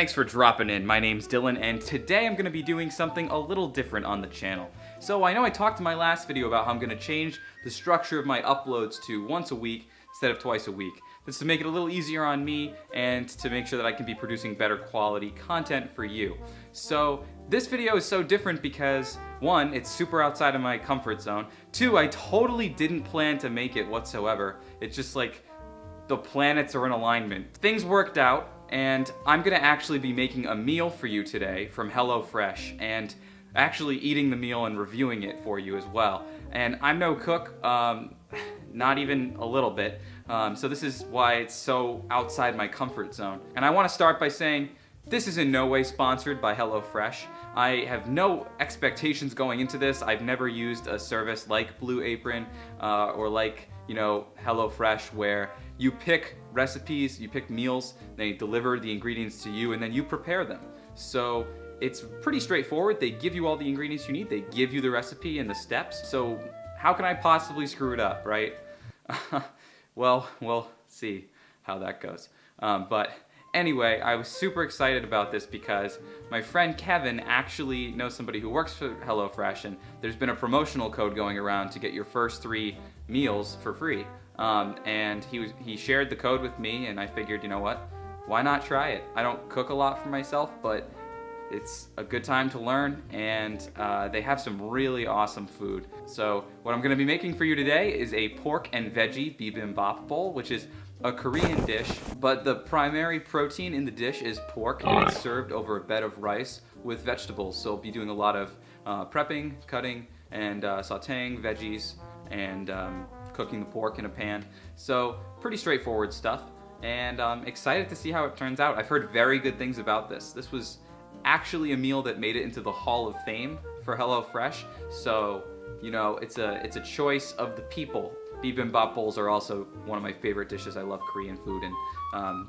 Thanks for dropping in. My name's Dylan, and today I'm going to be doing something a little different on the channel. So I know I talked in my last video about how I'm going to change the structure of my uploads to once a week instead of twice a week. This is to make it a little easier on me and to make sure that I can be producing better quality content for you. So this video is so different because, one, it's super outside of my comfort zone. Two, I totally didn't plan to make it whatsoever. It's just like the planets are in alignment. Things worked out, and I'm gonna actually be making a meal for you today from HelloFresh, and actually eating the meal and reviewing it for you as well. And I'm no cook, not even a little bit, so this is why it's so outside my comfort zone. And I wanna start by saying, this is in no way sponsored by HelloFresh. I have no expectations going into this. I've never used a service like Blue Apron or like, you know, HelloFresh, where you pick recipes, you pick meals, they deliver the ingredients to you, and then you prepare them. So it's pretty straightforward. They give you all the ingredients you need, they give you the recipe and the steps. So how can I possibly screw it up, right? Well, we'll see how that goes. But anyway, I was super excited about this because my friend Kevin actually knows somebody who works for HelloFresh, and there's been a promotional code going around to get your first 3 meals for free. And he shared the code with me, and I figured, you know what, why not try it? I don't cook a lot for myself, but it's a good time to learn, and they have some really awesome food. So what I'm gonna be making for you today is a pork and veggie Bibimbap Bowl, which is a Korean dish, but the primary protein in the dish is pork, and it's served over a bed of rice with vegetables. So I'll be doing a lot of prepping, cutting, and sauteing veggies, and cooking the pork in a pan. So pretty straightforward stuff, and I'm excited to see how it turns out. I've heard very good things about this. This was actually a meal that made it into the Hall of Fame for HelloFresh, so you know, it's a choice of the people. Bibimbap bowls are also one of my favorite dishes. I love Korean food, and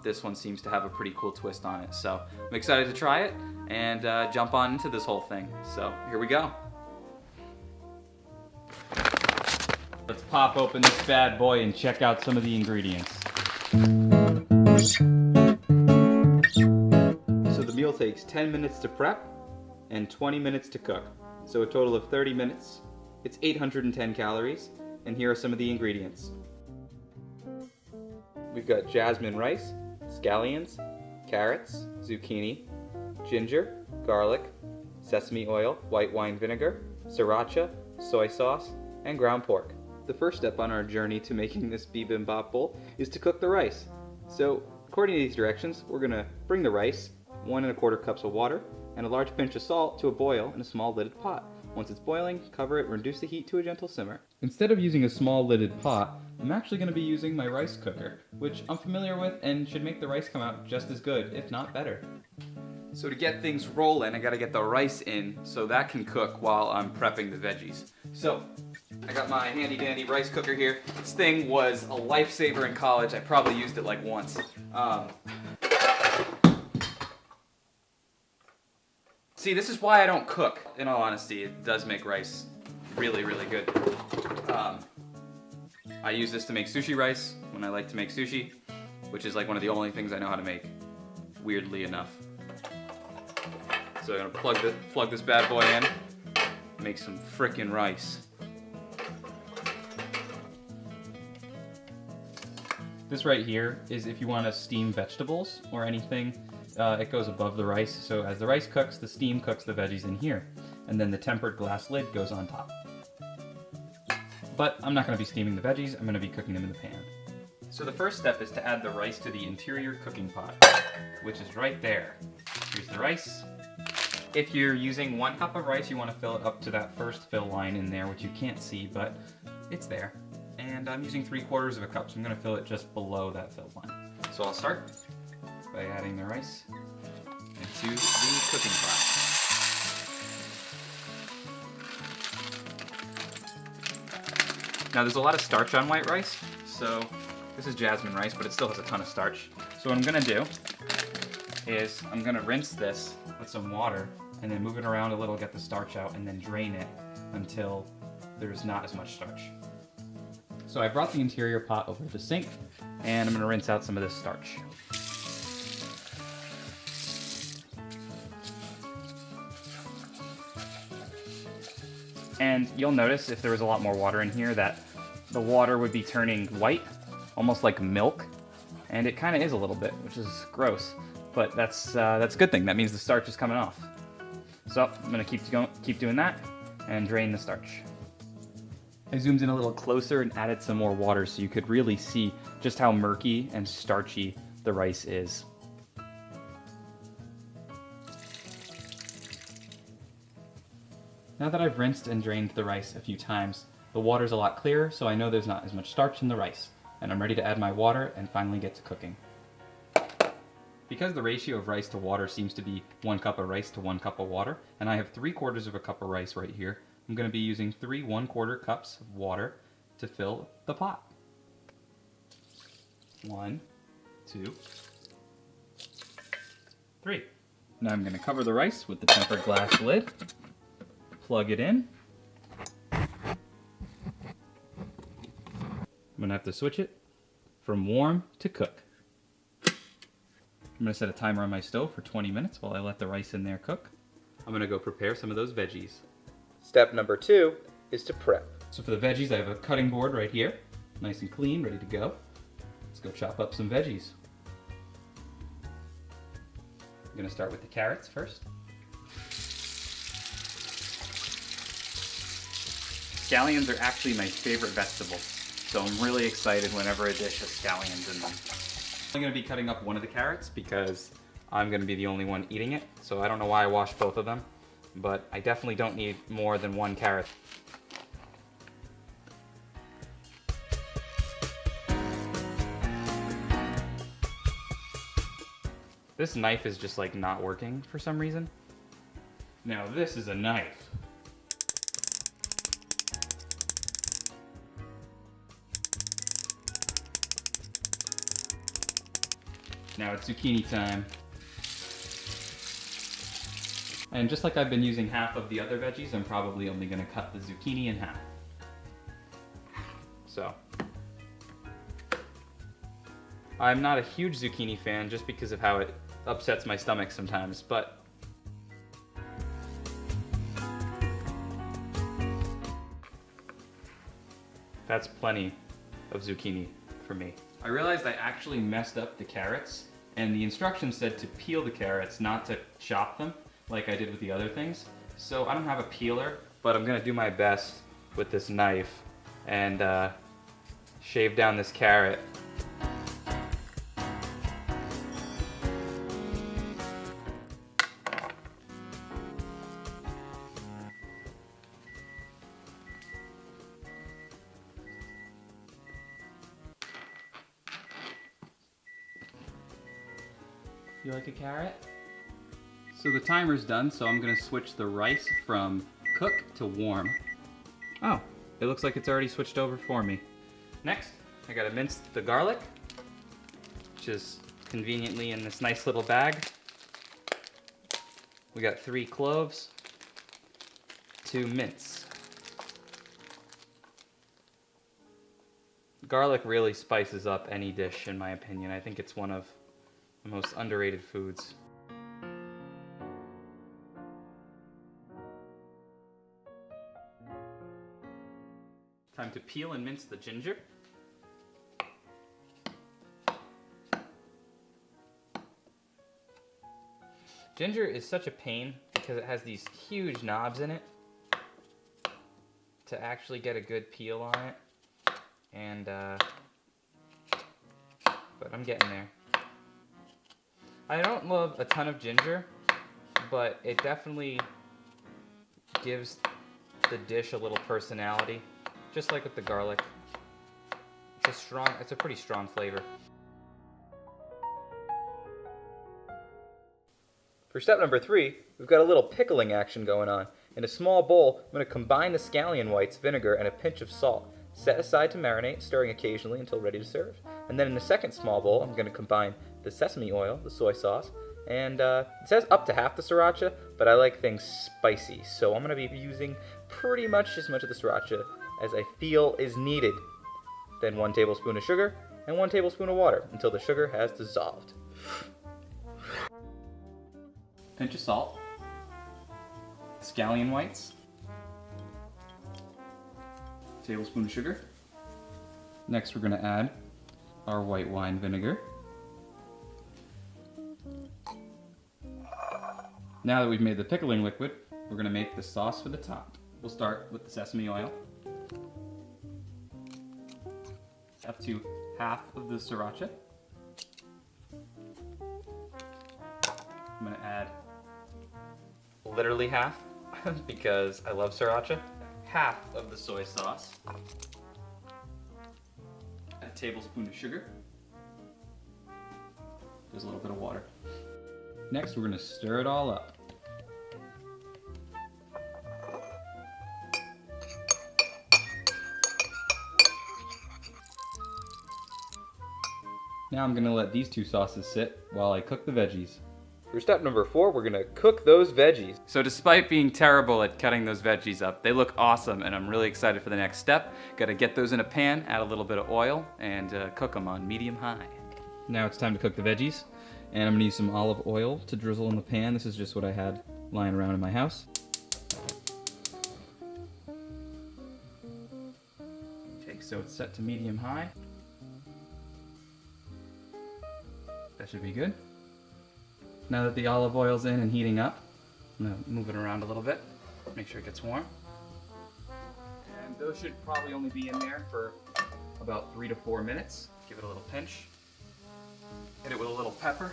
this one seems to have a pretty cool twist on it. So I'm excited to try it and jump on into this whole thing. So here we go. Let's pop open this bad boy and check out some of the ingredients. So the meal takes 10 minutes to prep and 20 minutes to cook. So a total of 30 minutes. It's 810 calories. And here are some of the ingredients. We've got jasmine rice, scallions, carrots, zucchini, ginger, garlic, sesame oil, white wine vinegar, sriracha, soy sauce, and ground pork. The first step on our journey to making this bibimbap bowl is to cook the rice. So according to these directions, we're gonna bring the rice, 1 1/4 cups of water, and a large pinch of salt to a boil in a small lidded pot. Once it's boiling, cover it and reduce the heat to a gentle simmer. Instead of using a small lidded pot, I'm actually going to be using my rice cooker, which I'm familiar with and should make the rice come out just as good, if not better. So to get things rolling, I gotta get the rice in so that can cook while I'm prepping the veggies. So I got my handy dandy rice cooker here. This thing was a lifesaver in college. I probably used it like once. See, this is why I don't cook. In all honesty, it does make rice really, really good. I use this to make sushi rice when I like to make sushi, which is like one of the only things I know how to make, weirdly enough. So I'm gonna plug this bad boy in, make some frickin' rice. This right here is if you want to steam vegetables or anything. It goes above the rice, so as the rice cooks, the steam cooks the veggies in here, and then the tempered glass lid goes on top. But I'm not going to be steaming the veggies, I'm going to be cooking them in the pan. So the first step is to add the rice to the interior cooking pot, which is right there. Here's the rice. If you're using 1 cup of rice, you want to fill it up to that first fill line in there, which you can't see, but it's there. And I'm using 3/4 of a cup, so I'm going to fill it just below that fill line. So I'll start by adding the rice into the cooking pot. Now there's a lot of starch on white rice, so this is jasmine rice, but it still has a ton of starch. So what I'm gonna do is I'm gonna rinse this with some water and then move it around a little, get the starch out, and then drain it until there's not as much starch. So I brought the interior pot over to the sink, and I'm gonna rinse out some of this starch. And you'll notice if there was a lot more water in here that the water would be turning white, almost like milk. And it kind of is a little bit, which is gross. But that's a good thing. That means the starch is coming off. So I'm gonna keep doing that and drain the starch. I zoomed in a little closer and added some more water so you could really see just how murky and starchy the rice is. Now that I've rinsed and drained the rice a few times, the water's a lot clearer, so I know there's not as much starch in the rice, and I'm ready to add my water and finally get to cooking. Because the ratio of rice to water seems to be 1 cup of rice to 1 cup of water, and I have 3/4 of a cup of rice right here, I'm going to be using 3 1/4 cups of water to fill the pot. 1, 2, 3. Now I'm going to cover the rice with the tempered glass lid, plug it in. I'm going to have to switch it from warm to cook. I'm going to set a timer on my stove for 20 minutes while I let the rice in there cook. I'm going to go prepare some of those veggies. Step number 2 is to prep. So for the veggies, I have a cutting board right here, nice and clean, ready to go. Let's go chop up some veggies. I'm going to start with the carrots first. Scallions are actually my favorite vegetable, so I'm really excited whenever a dish has scallions in them. I'm going to be cutting up one of the carrots because I'm going to be the only one eating it, so I don't know why I washed both of them, but I definitely don't need more than 1 carrot. This knife is just like not working for some reason. Now this is a knife. Now it's zucchini time. And just like I've been using half of the other veggies, I'm probably only going to cut the zucchini in half. So, I'm not a huge zucchini fan just because of how it upsets my stomach sometimes, but that's plenty of zucchini for me. I realized I actually messed up the carrots, and the instructions said to peel the carrots, not to chop them like I did with the other things. So I don't have a peeler, but I'm gonna do my best with this knife and shave down this carrot. You like a carrot? So the timer's done, so I'm gonna switch the rice from cook to warm. Oh, it looks like it's already switched over for me. Next, I gotta mince the garlic, which is conveniently in this nice little bag. We got 3 cloves to mince. Garlic really spices up any dish, in my opinion. I think it's one of the most underrated foods. Time to peel and mince the ginger. Ginger is such a pain because it has these huge knobs in it to actually get a good peel on it. And, but I'm getting there. I don't love a ton of ginger, but it definitely gives the dish a little personality, just like with the garlic. It's a pretty strong flavor. For step number 3, we've got a little pickling action going on. In a small bowl, I'm going to combine the scallion whites, vinegar, and a pinch of salt. Set aside to marinate, stirring occasionally until ready to serve. And then in the second small bowl, I'm going to combine the sesame oil, the soy sauce, and it says up to half the sriracha, but I like things spicy, so I'm going to be using pretty much as much of the sriracha as I feel is needed. Then 1 tablespoon of sugar and 1 tablespoon of water until the sugar has dissolved. Pinch of salt, scallion whites, tablespoon of sugar. Next we're going to add our white wine vinegar. Now that we've made the pickling liquid, we're going to make the sauce for the top. We'll start with the sesame oil. Up to half of the sriracha. I'm going to add literally half because I love sriracha. Half of the soy sauce. A tablespoon of sugar. Just a little bit of water. Next, we're going to stir it all up. Now I'm going to let these two sauces sit while I cook the veggies. For step number 4, we're going to cook those veggies. So despite being terrible at cutting those veggies up, they look awesome and I'm really excited for the next step. Got to get those in a pan, add a little bit of oil, and cook them on medium-high. Now it's time to cook the veggies, and I'm going to use some olive oil to drizzle in the pan. This is just what I had lying around in my house. Okay, so it's set to medium-high. That should be good. Now that the olive oil's in and heating up, I'm gonna move it around a little bit, make sure it gets warm. And those should probably only be in there for about 3 to 4 minutes. Give it a little pinch. Hit it with a little pepper.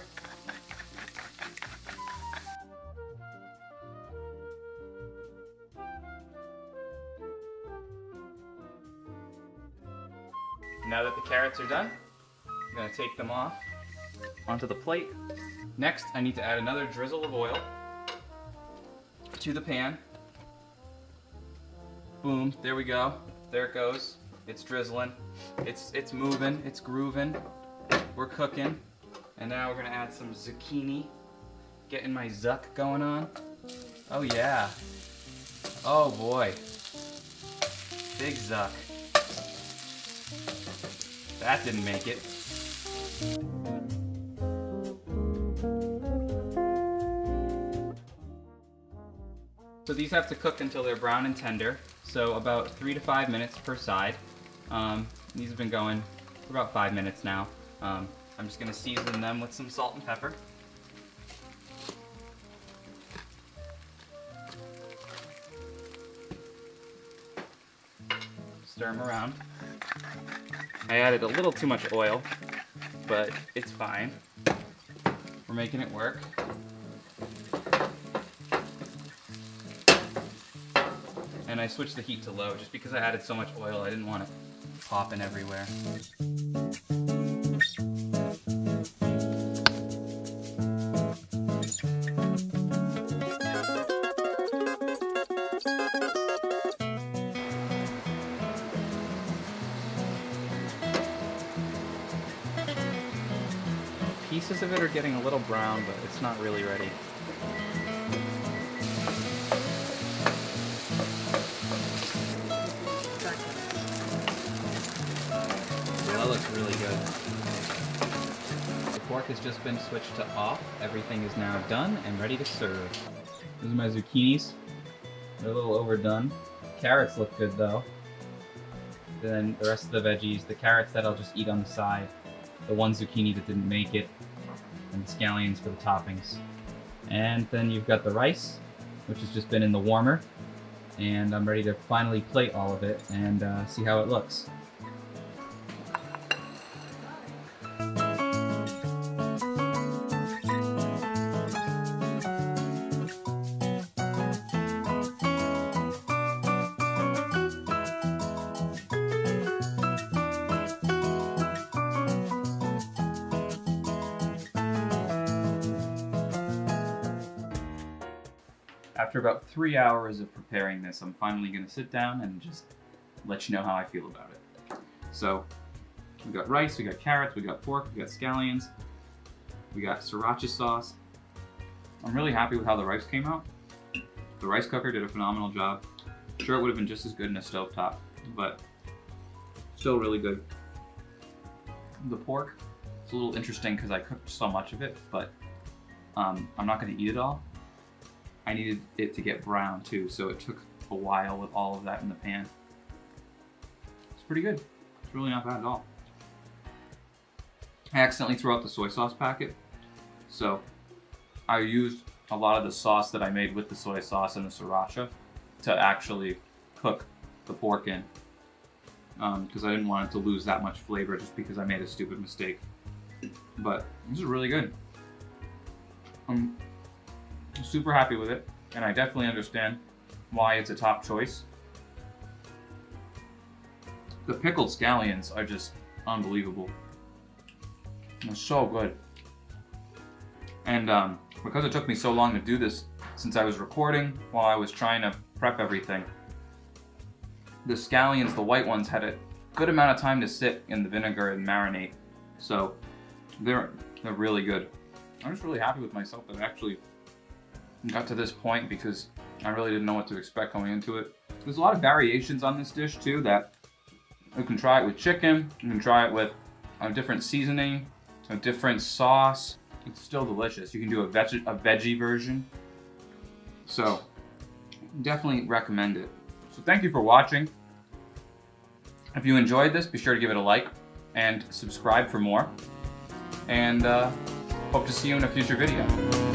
Now that the carrots are done, I'm gonna take them off onto the plate. Next, I need to add another drizzle of oil to the pan. Boom, there we go. There it goes. It's drizzling. It's moving, it's grooving. We're cooking. And now we're gonna add some zucchini. Getting my zuck going on. Oh yeah. Oh boy. Big zuck. That didn't make it. So these have to cook until they're brown and tender, so about 3 to 5 minutes per side. These have been going for about 5 minutes now. I'm just going to season them with some salt and pepper. Stir them around. I added a little too much oil, but it's fine. We're making it work. And I switched the heat to low just because I added so much oil, I didn't want it popping everywhere. Pieces of it are getting a little brown, but it's not really ready. That looks really good. The pork has just been switched to off. Everything is now done and ready to serve. These are my zucchinis. They're a little overdone. Carrots look good though. Then the rest of the veggies, the carrots that I'll just eat on the side, the one zucchini that didn't make it, and the scallions for the toppings. And then you've got the rice, which has just been in the warmer, and I'm ready to finally plate all of it and see how it looks. After about 3 hours of preparing this, I'm finally going to sit down and just let you know how I feel about it. So, we got rice, we got carrots, we got pork, we got scallions, we got sriracha sauce. I'm really happy with how the rice came out. The rice cooker did a phenomenal job. Sure, it would have been just as good in a stovetop, but still really good. The pork, it's a little interesting because I cooked so much of it, but I'm not going to eat it all. I needed it to get brown too, so it took a while with all of that in the pan. pretty good. It's really not bad at all. I accidentally threw out the soy sauce packet, so I used a lot of the sauce that I made with the soy sauce and the sriracha to actually cook the pork in, because I didn't want it to lose that much flavor just because I made a stupid mistake. But this is really good. I'm super happy with it, and I definitely understand why it's a top choice. The pickled scallions are just unbelievable. They're so good. And because it took me so long to do this, since I was recording while I was trying to prep everything, the scallions, the white ones, had a good amount of time to sit in the vinegar and marinate. So they're really good. I'm just really happy with myself that I actually got to this point, because I really didn't know what to expect going into it. There's a lot of variations on this dish too, that you can try it with chicken, you can try it with a different seasoning, a different sauce. It's still delicious. You can do a veggie version. So definitely recommend it. So thank you for watching. If you enjoyed this, be sure to give it a like and subscribe for more. And hope to see you in a future video.